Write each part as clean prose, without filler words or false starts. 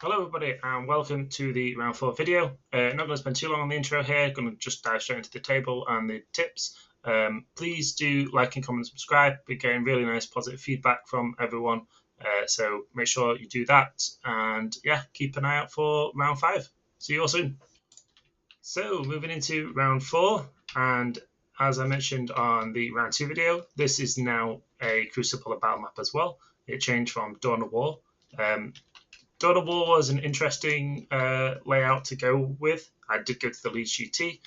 Hello everybody and welcome to the round 4 video. Not going to spend too long on the intro here, going to just dive straight into the table and the tips. Please do like and comment and subscribe. We're getting really nice positive feedback from everyone, so make sure you do that, and yeah, keep an eye out for round 5. See you all soon. So moving into round 4, and as I mentioned on the round 2 video, this is now a Crucible battle map as well. It changed from Dawn of War. Dawn of War was an interesting layout to go with. I did go to the Leeds GT,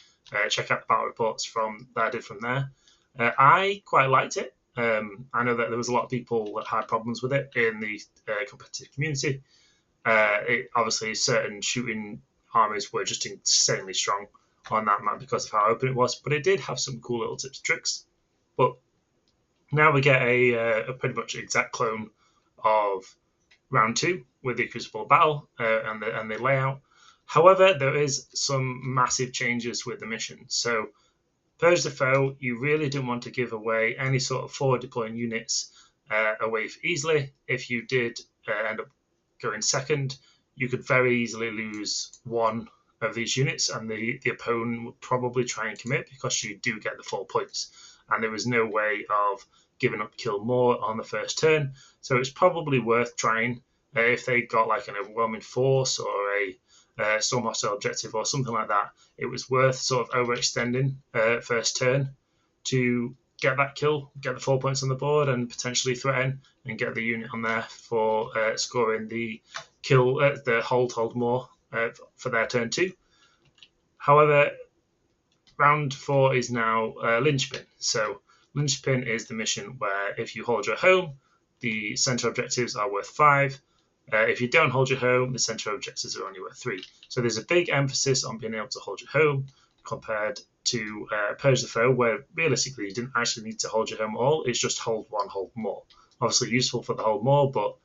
check out the battle reports that I did from there. I quite liked it. I know that there was a lot of people that had problems with it in the competitive community. Obviously, certain shooting armies were just insanely strong on that map because of how open it was, but it did have some cool little tips and tricks. But now we get a pretty much exact clone of round 2 with the Crucible battle and the layout. However, there is some massive changes with the mission. So Purge the Foe, you really didn't want to give away any sort of forward deploying units away easily. If you did end up going second, you could very easily lose one of these units, and the opponent would probably try and commit because you do get the 4 points, and there was no way of giving up kill more on the first turn. So it's probably worth trying if they got like an overwhelming force or a storm hostile objective or something like that. It was worth sort of overextending first turn to get that kill, get the 4 points on the board, and potentially threaten and get the unit on there for scoring the kill, the hold more for their turn 2. However, round 4 is now Linchpin. So Linchpin is the mission where if you hold your home, the center objectives are worth 5. If you don't hold your home, the center objectives are only worth 3. So there's a big emphasis on being able to hold your home compared to Purge the Foe, where realistically you didn't actually need to hold your home at all. It's just hold one, hold more. Obviously useful for the hold more, but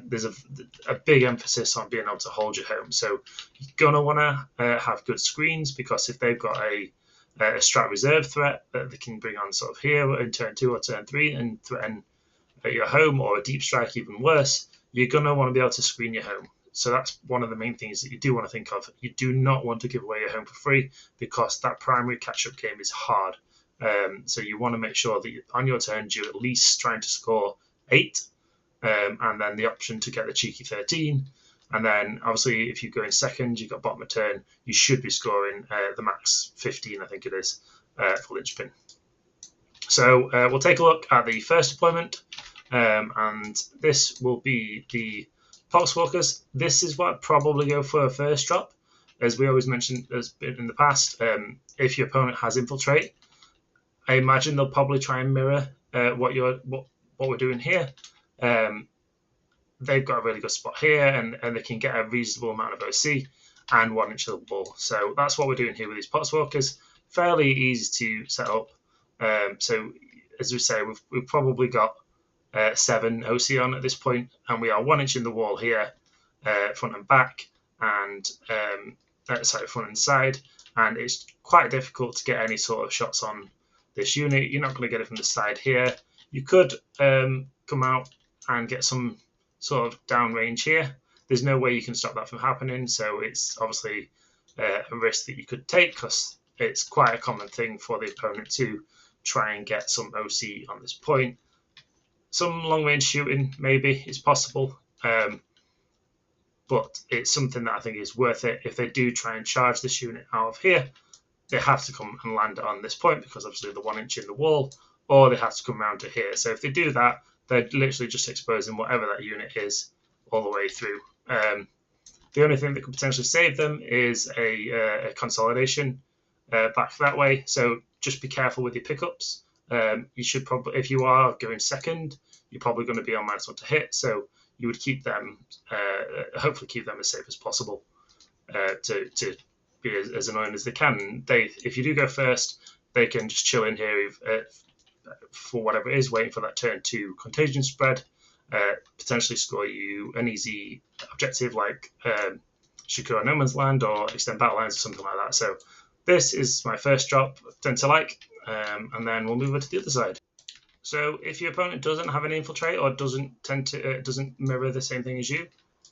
there's a big emphasis on being able to hold your home. So you're going to want to have good screens, because if they've got a strat reserve threat that they can bring on sort of here in turn 2 or turn 3 and threaten your home, or a deep strike even worse, you're going to want to be able to screen your home. So that's one of the main things that you do want to think of. You do not want to give away your home for free, because that primary catch-up game is hard. So you want to make sure that on your turns you're at least trying to score 8, and then the option to get the cheeky 13. And then obviously if you go in second, you've got bottom of turn, you should be scoring the max 15, I think it is, for Linchpin. So we'll take a look at the first deployment, and this will be the Poxwalkers. This is what I'd probably go for a first drop. As we always mentioned as in the past, if your opponent has Infiltrate, I imagine they'll probably try and mirror what we're doing here. They've got a really good spot here, and they can get a reasonable amount of OC and 1 inch of the ball. So that's what we're doing here with these Poxwalkers. Fairly easy to set up. So as we say, we've probably got 7 OC on at this point, and we are 1 inch in the wall here, front and back, and front and side, and it's quite difficult to get any sort of shots on this unit. You're not going to get it from the side here. You could come out and get some sort of downrange here. There's no way you can stop that from happening, so it's obviously a risk that you could take, because it's quite a common thing for the opponent to try and get some OC on this point. Some long-range shooting maybe is possible, but it's something that I think is worth it. If they do try and charge this unit out of here, they have to come and land on this point, because obviously the 1 inch in the wall, or they have to come around to here. So if they do that, they're literally just exposing whatever that unit is all the way through. The only thing that could potentially save them is a consolidation back that way. So just be careful with your pickups. You should probably, if you are going second, you're probably going to be on -1 to hit. So you would keep them, hopefully keep them as safe as possible to be as annoying as they can. If you do go first, they can just chill in here for whatever it is, waiting for that turn 2 contagion spread, potentially score you an easy objective like secure no man's land or extend battle lines or something like that. So this is my first drop I tend to like, and then we'll move on to the other side. So if your opponent doesn't have an infiltrate or doesn't mirror the same thing as you,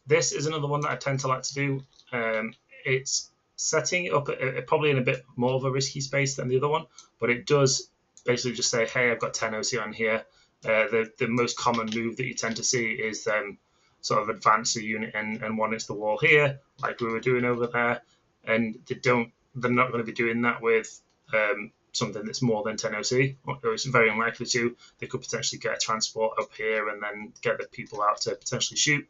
This is another one that I tend to like to do. It's setting it up probably in a bit more of a risky space than the other one, but it does basically just say, hey, I've got 10 OC on here. The most common move that you tend to see is sort of advance the unit and one is the wall here, like we were doing over there. And they're not going to be doing that with something that's more than 10 OC, or it's very unlikely to. They could potentially get a transport up here and then get the people out to potentially shoot.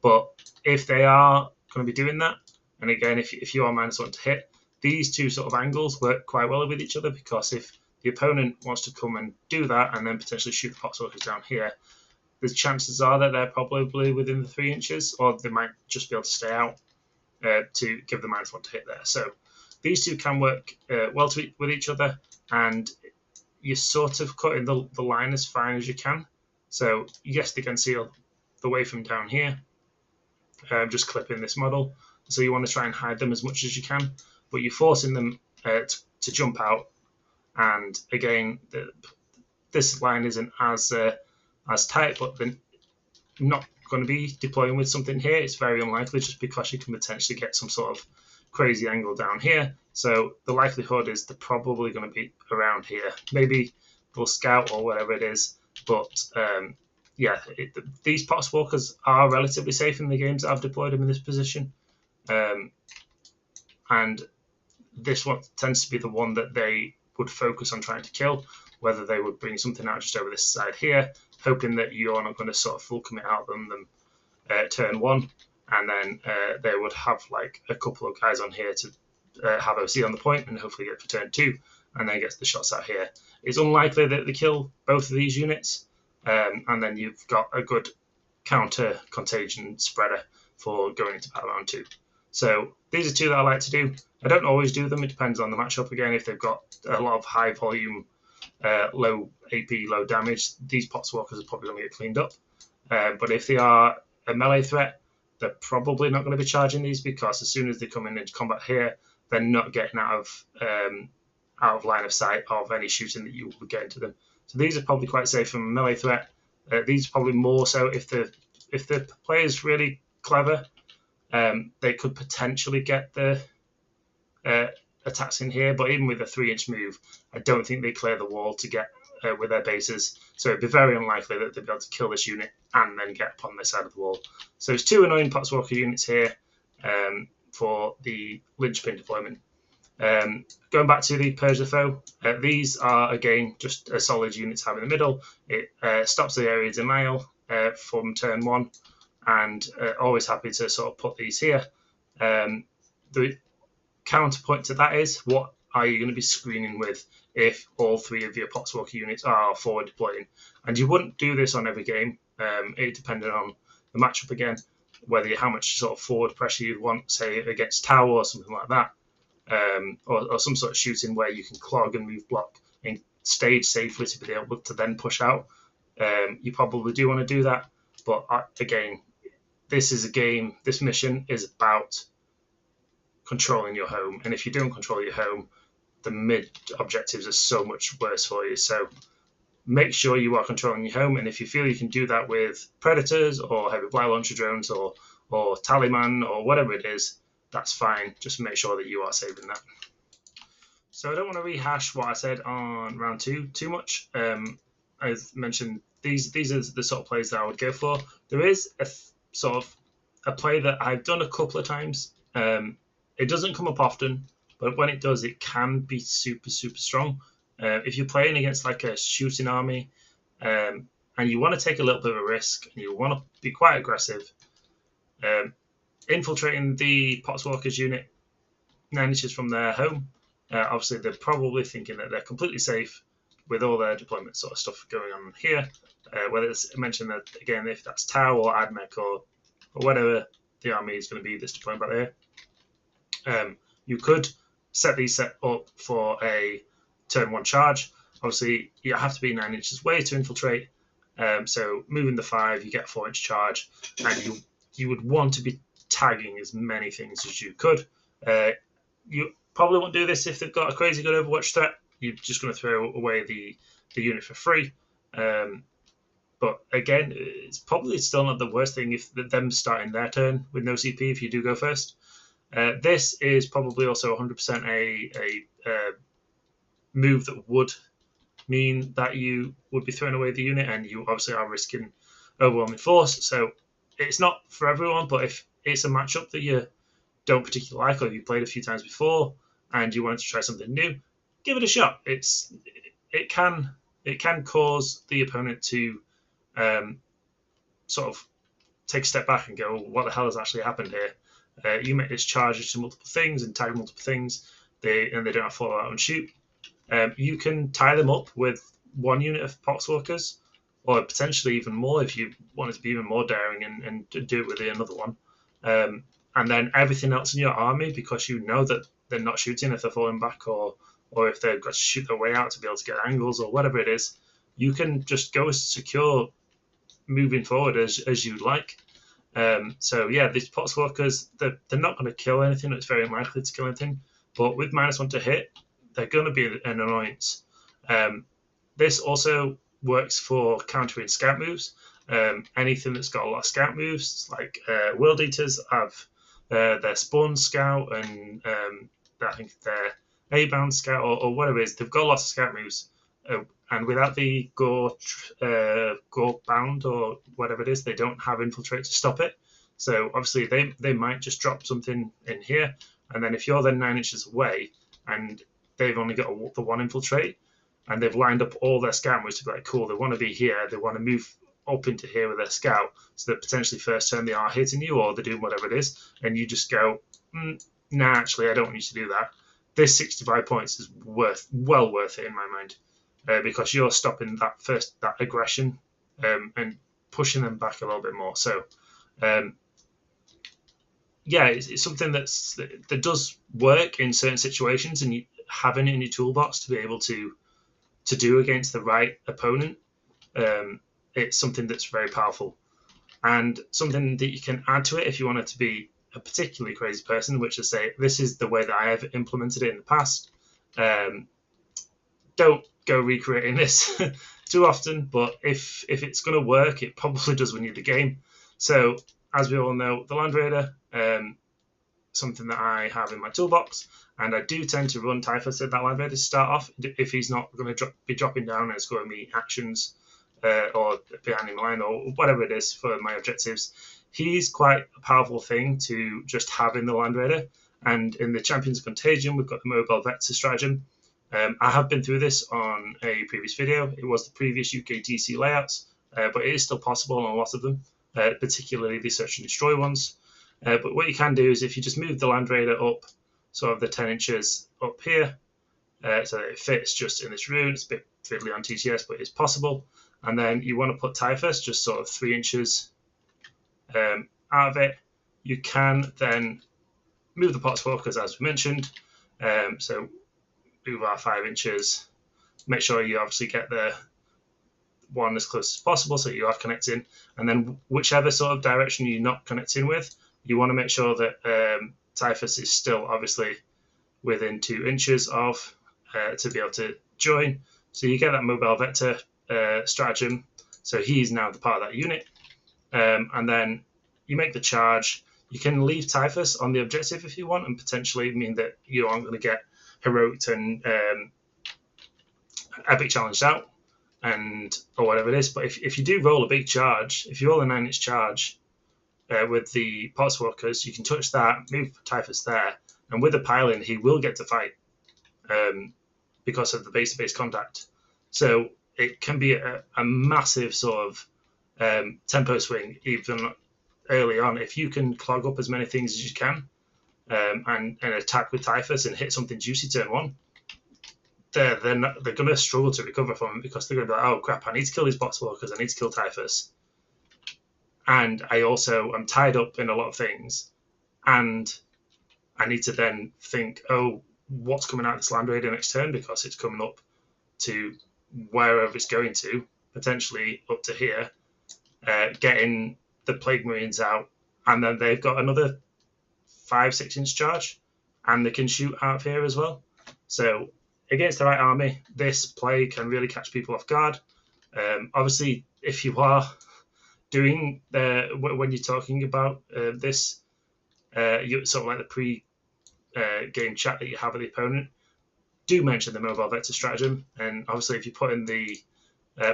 But if they are going to be doing that, and again, if you are -1 to hit, these two sort of angles work quite well with each other, because if the opponent wants to come and do that and then potentially shoot the poxwalkers down here, the chances are that they're probably within the 3 inches, or they might just be able to stay out to give the -1 to hit there. So these two can work well with each other, and you're sort of cutting the line as fine as you can. So yes, they can see the way from down here. Just clipping this model. So you want to try and hide them as much as you can, but you're forcing them to jump out. And again, this line isn't as tight, but they're not going to be deploying with something here. It's very unlikely, just because you can potentially get some sort of crazy angle down here. So the likelihood is they're probably going to be around here. Maybe they'll scout or whatever it is, but yeah, these poxwalkers are relatively safe in the games that I've deployed them in this position. And this one tends to be the one that they would focus on trying to kill, whether they would bring something out just over this side here, hoping that you're not going to sort of full commit out on them turn 1, and then they would have like a couple of guys on here to have OC on the point and hopefully get for turn 2, and then get the shots out here. It's unlikely that they kill both of these units, and then you've got a good counter contagion spreader for going into battle round 2. So these are two that I like to do. I don't always do them. It depends on the matchup. Again, if they've got a lot of high volume, low AP, low damage, these poxwalkers are probably going to get cleaned up. But if they are a melee threat, they're probably not going to be charging these, because as soon as they come in into combat here, they're not getting out of line of sight of any shooting that you would get into them. So these are probably quite safe from a melee threat. These are probably more so if the player is really clever. They could potentially get the attacks in here, but even with a 3-inch move, I don't think they clear the wall to get with their bases. So it'd be very unlikely that they'd be able to kill this unit and then get up on this side of the wall. So it's 2 annoying poxwalker units here for the linchpin deployment. Going back to the Persia foe, these are again just a solid unit to have in the middle. It stops the area denial from turn 1, and always happy to sort of put these here. The counterpoint to that is, what are you going to be screening with if all 3 of your poxwalker units are forward deploying? And you wouldn't do this on every game. It depended on the matchup again, how much sort of forward pressure you'd want, say against tower or something like that, or some sort of shooting where you can clog and move block and stage safely to be able to then push out. You probably do want to do that, but again, this is a game. This mission is about controlling your home, and if you don't control your home, the mid objectives are so much worse for you. So make sure you are controlling your home, and if you feel you can do that with predators or heavy fire launcher drones or Taliban or whatever it is, that's fine. Just make sure that you are saving that. So I don't want to rehash what I said on round 2 too much. As mentioned, these are the sort of plays that I would go for. There is a sort of a play that I've done a couple of times. It doesn't come up often, but when it does, it can be super, super strong. If you're playing against like a shooting army, and you want to take a little bit of a risk, and you want to be quite aggressive, infiltrating the poxwalkers unit 9 inches from their home, obviously they're probably thinking that they're completely safe with all their deployment sort of stuff going on here. Whether it's mentioned that, again, if that's Tau or Admech or whatever the army is going to be that's deploying back there. You could set these up for a turn 1 charge. Obviously, you have to be 9 inches away to infiltrate. So moving the 5, you get a 4-inch charge, and you would want to be tagging as many things as you could. You probably won't do this if they've got a crazy good Overwatch threat. You're just going to throw away the unit for free. But But again, it's probably still not the worst thing if them starting their turn with no CP if you do go first. This is probably also 100% a move that would mean that you would be throwing away the unit, and you obviously are risking overwhelming force. So it's not for everyone, but if it's a matchup that you don't particularly like, or you played a few times before and you wanted to try something new, give it a shot. It can cause the opponent to sort of take a step back and go, what the hell has actually happened here? You make this charge to multiple things and tag multiple things, they don't have to follow out and shoot. You can tie them up with one unit of Poxwalkers, or potentially even more if you wanted to be even more daring and do it with another one. And then everything else in your army, because you know that they're not shooting if they're falling back, or if they've got to shoot their way out to be able to get angles or whatever it is, you can just go as secure moving forward as you like. So yeah, these Poxwalkers, they're not going to kill anything. It's very unlikely to kill anything, but with -1 to hit, they're going to be an annoyance. This also works for countering scout moves. Anything that's got a lot of scout moves, like World Eaters have their Spawn Scout, and I think their A-Bound Scout, or whatever it is, they've got lots of scout moves. And without the Gore Bound, or whatever it is, they don't have Infiltrate to stop it. So obviously they might just drop something in here, and then if you're then 9 inches away and they've only got the one Infiltrate, and they've lined up all their scout moves to be like, cool, they want to be here, they want to move up into here with their scout, so that potentially first turn they are hitting you, or they're doing whatever it is, and you just go, nah, actually, I don't want you to do that. This 65 points is well worth it in my mind, because you're stopping that aggression and pushing them back a little bit more. So yeah, it's something that does work in certain situations, and you having it in your toolbox to be able to do against the right opponent, it's something that's very powerful, and something that you can add to it if you want it to be a particularly crazy person, which is say, this is the way that I have implemented it in the past. Don't go recreating this too often, but if it's going to work, it probably does win you the game. So as we all know, the Land Raider, something that I have in my toolbox, and I do tend to run Typhus in that Land Raider to start off if he's not going to be dropping down and it's going to be actions or behind in line or whatever it is for my objectives. He's quite a powerful thing to just have in the Land Raider. And in the Champions of Contagion, we've got the Mobile Vector stratagem. I have been through this on a previous video. It was the previous UKTC layouts, but it is still possible on a lot of them, particularly the Search and Destroy ones. But what you can do is if you just move the Land Raider up sort of the 10 inches up here, so that it fits just in this room. It's a bit fiddly on TTS, but it's possible. And then you want to put Typhus just sort of 3 inches out of it. You can then move the Poxwalkers as we mentioned. So move our 5 inches. Make sure you obviously get the one as close as possible so you are connecting. And then whichever sort of direction you're not connecting with, you want to make sure that Typhus is still obviously within 2 inches of to be able to join. So you get that Mobile Vector stratagem. So he's now the part of that unit. And then you make the charge. You can leave Typhus on the objective if you want, and potentially mean that you aren't going to get heroic and epic challenged out, or whatever it is. But if you do roll a big charge, if you roll a 9-inch charge with the Poxwalkers, you can touch that, move Typhus there, and with the pile-in, he will get to fight because of the base-to-base contact. So it can be a massive sort of tempo swing, even early on. If you can clog up as many things as you can and attack with Typhus and hit something juicy turn one, they're going to struggle to recover from it, because they're going to be like, oh crap, I need to kill these Poxwalkers, I need to kill Typhus, and I also am tied up in a lot of things, and I need to then think, oh, what's coming out of this Land Raider next turn, because it's coming up to wherever it's going to, potentially up to here, getting the Plague Marines out, and then they've got another 5-6 inch charge, and they can shoot out of here as well. So against the right army, this play can really catch people off guard. Obviously, if you are doing when you're talking about this, you sort of like the pre-game chat that you have with the opponent, do mention the mobile vector stratagem. And obviously, if you put in the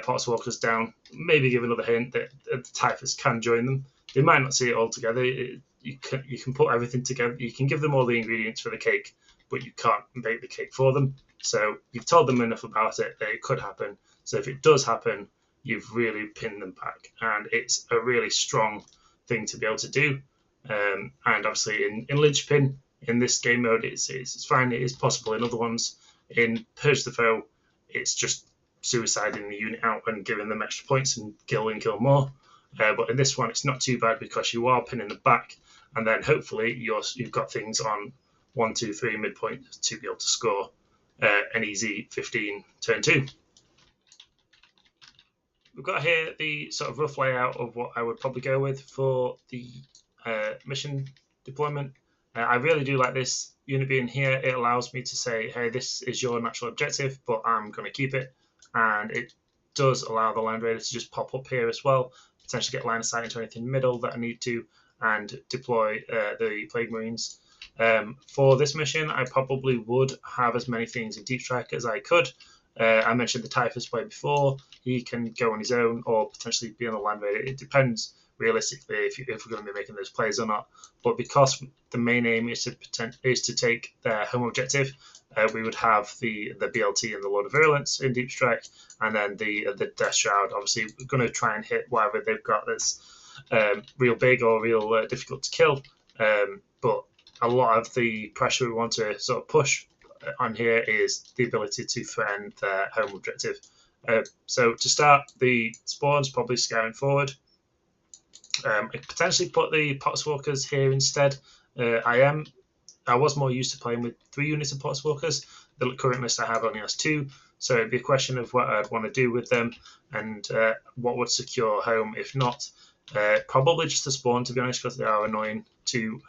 Pots Walkers down, maybe give another hint that the Typhus can join them. They might not see it all together. You can put everything together. You can give them all the ingredients for the cake, but you can't bake the cake for them. So you've told them enough about it that it could happen. So if it does happen, you've really pinned them back, and it's a really strong thing to be able to do. And obviously in Linchpin, in this game mode, it's fine. It is possible in other ones. In Purge the Foe, it's just suiciding the unit out and giving them extra points and kill more. But in this one, it's not too bad because you are pinning them back, and then hopefully you've got things on 1, 2, 3 midpoint to be able to score an easy 15 turn 2. We've got here the sort of rough layout of what I would probably go with for the mission deployment. I really do like this unit being here. It allows me to say, hey, this is your natural objective, but I'm going to keep it. And it does allow the Land Raider to just pop up here as well, potentially get line of sight into anything middle that I need to, and deploy the Plague Marines. For this mission, I probably would have as many things in Deep Strike as I could. I mentioned the Typhus play before. He can go on his own or potentially be on the Land Raider. It depends realistically if we're going to be making those plays or not. But because the main aim is to take their home objective, we would have the BLT and the Lord of Virulence in Deep Strike, and then the Death Shroud. Obviously, we're going to try and hit whatever they've got that's real big or real difficult to kill. But a lot of the pressure we want to sort of push on here is the ability to threaten their home objective. So to start, the spawns probably scouring forward. I potentially put the Pots Walkers here instead. I was more used to playing with 3 units of Pots Walkers. The current list I have only has 2, so it'd be a question of what I'd want to do with them and what would secure home. If not, probably just a spawn, to be honest, because they are annoying to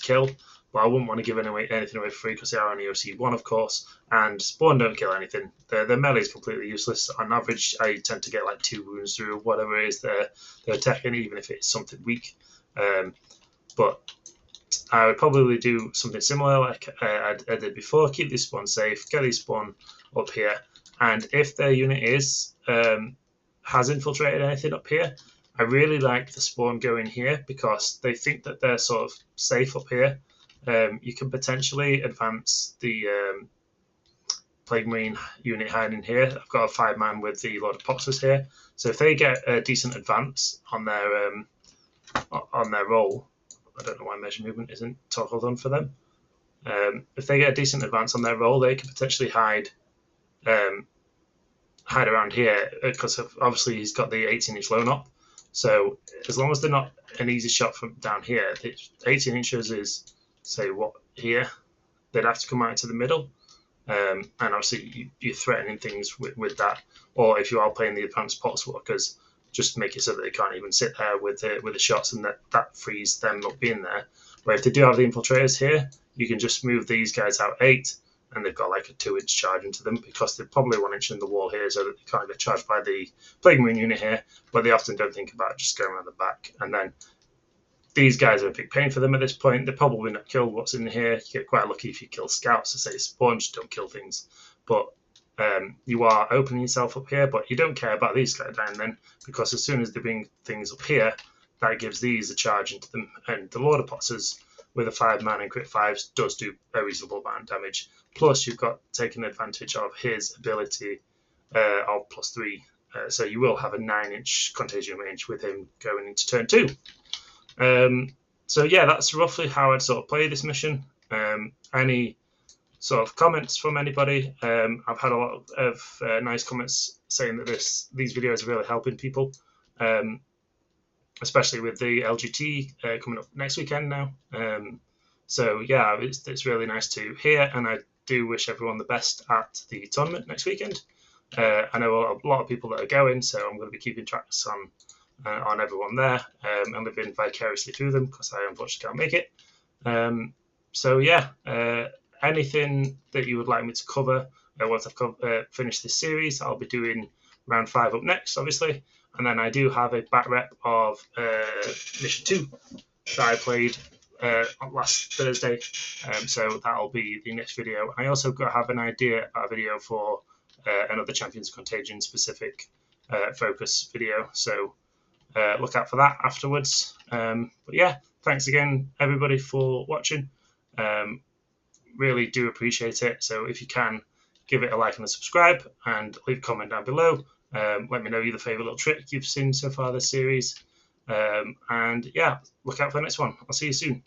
kill. But I wouldn't want to give anything away for free because they are only OC1, of course, and spawn don't kill anything. Their melee is completely useless. On average, I tend to get like 2 wounds through whatever it is they're attacking, even if it's something weak. But I would probably do something similar like I did before. Keep this spawn safe, get these spawn up here, and if their unit has infiltrated anything up here, I really like the spawn going here because they think that they're sort of safe up here. You can potentially advance the Plague Marine unit hiding here. I've got a 5-man with the Lord of Poxers here, so if they get a decent advance on their roll, I don't know why measure movement isn't toggled on for them. If they get a decent advance on their roll, they can potentially hide around here because obviously he's got the 18-inch low up. So as long as they're not an easy shot from down here, 18 inches is, say, what here, they'd have to come out into the middle. And obviously you're threatening things with that. Or if you are playing the advanced Pots Walkers, just make it so that they can't even sit there with the shots, and that frees them not being there. Where if they do have the infiltrators here, you can just move these guys out 8, and they've got like a 2-inch charge into them because they're probably 1 inch in the wall here, so that they can't get charged by the Plague Marine unit here. But they often don't think about just going around the back. And then these guys are a big pain for them at this point. They're probably not killed what's in here. You get quite lucky if you kill scouts. To say spawns don't kill things, but you are opening yourself up here, but you don't care about these guys down then, because as soon as they bring things up here, that gives these a charge into them, and the Lord of Potsers with a 5-man and crit 5s does do a reasonable amount of damage. Plus, you've got taken advantage of his ability of +3, so you will have a 9-inch contagion range with him going into turn 2. So yeah, that's roughly how I'd sort of play this mission. Any sort of comments from anybody? I've had a lot of nice comments saying that these videos are really helping people, especially with the LGT coming up next weekend now. So yeah, it's really nice to hear, and I do wish everyone the best at the tournament next weekend. I know a lot of people that are going, so I'm going to be keeping tracks on everyone there, and living vicariously through them because I unfortunately can't make it. So yeah, anything that you would like me to cover once I've finished this series, I'll be doing round 5 up next, obviously. And then I do have a back rep of Mission 2 that I played last Thursday, so that'll be the next video. I also have an idea about a video for another Champions Contagion specific focus video, so look out for that afterwards. But yeah, thanks again everybody for watching. Really do appreciate it. So if you can, give it a like and a subscribe, and leave a comment down below. Let me know your favourite little trick you've seen so far this series. And yeah, look out for the next one. I'll see you soon.